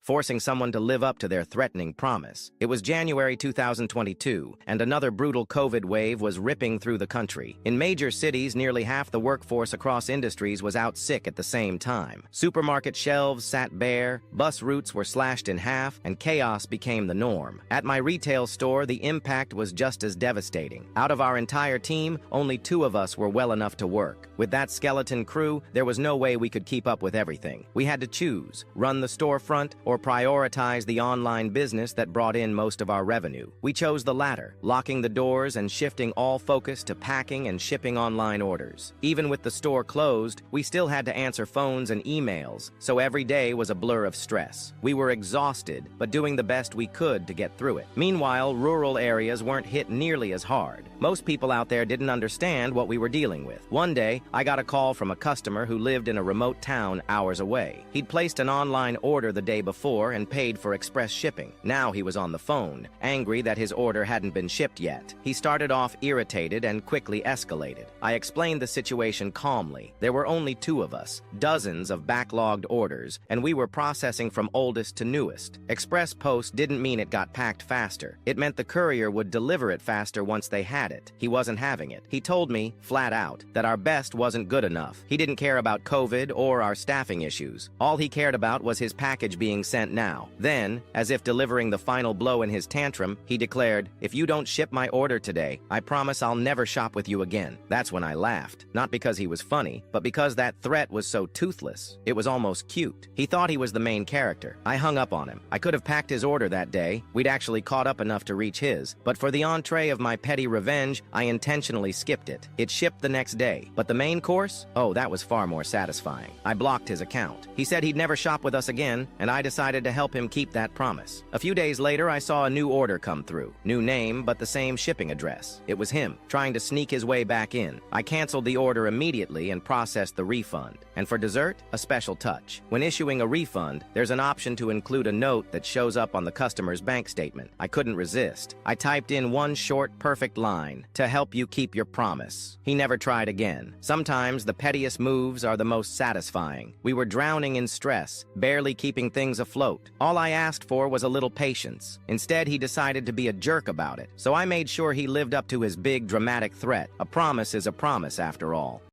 forcing someone to live up to their threatening promise. It was January 2022, and another brutal COVID wave was ripping through the country. In major cities, nearly half the workforce across industries was out sick at the same time. Supermarket shelves sat bare, bus routes were slashed in half, and chaos became the norm. At my retail store, the impact was just as devastating. Out of our entire team, only 2 of us were well enough to work. With that skeleton crew, there was no way we could keep up with everything. We had to choose, run the storefront or prioritize the online business that brought in most of our revenue. We chose the latter, locking the doors and shifting all focus to packing and shipping online orders. Even with the store closed, we still had to answer phones and emails, so every day was a blur of stress. We were exhausted, but doing the best we could to get through it. Meanwhile, rural areas weren't hit nearly as hard. Most people out there didn't understand what we were dealing with. One day, I got a call from a customer who lived in a remote town hours away. He'd placed an online order the day before and paid for express shipping. Now he was on the phone, angry that his order hadn't been shipped yet. He started off irritated and quickly escalated. I explained the situation calmly. There were only 2 of us, dozens of backlogged orders, and we were processing from oldest to newest. Express post didn't mean it got packed faster. It meant the courier would deliver it faster once they had it. He wasn't having it. He told me, flat out, that our best wasn't good enough. He didn't care about COVID or our staffing issues. All he cared about was his package being sent now. Then, as if delivering the final blow in his tantrum, he declared, "If you don't ship my order today, I promise I'll never shop with you again." That's when I laughed. Not because he was funny, but because that threat was so toothless. It was almost cute. He thought he was the main character. I hung up on him. I could have packed his order that day. We'd actually caught up enough to reach his. But for the entree of my petty revenge, I intentionally skipped it. It shipped the next day. But the main course? Oh, that was far more satisfying. I blocked his account. He said he'd never shop with us again, and I decided to help him keep that promise. A few days later, I saw a new order come through. New name, but the same shipping address. It was him, trying to sneak his way back in. I canceled the order immediately and processed the refund. And for dessert, a special touch. When issuing a refund, there's an option to include a note that shows up on the customer's bank statement. I couldn't resist. I typed in one short, perfect line: "To help you keep your promise." He never tried again. Sometimes the pettiest moves are the most satisfying. We were drowning in stress, barely keeping things afloat. All I asked for was a little patience. Instead, he decided to be a jerk about it. So I made sure he lived up to his big, dramatic threat. A promise is a promise, after all.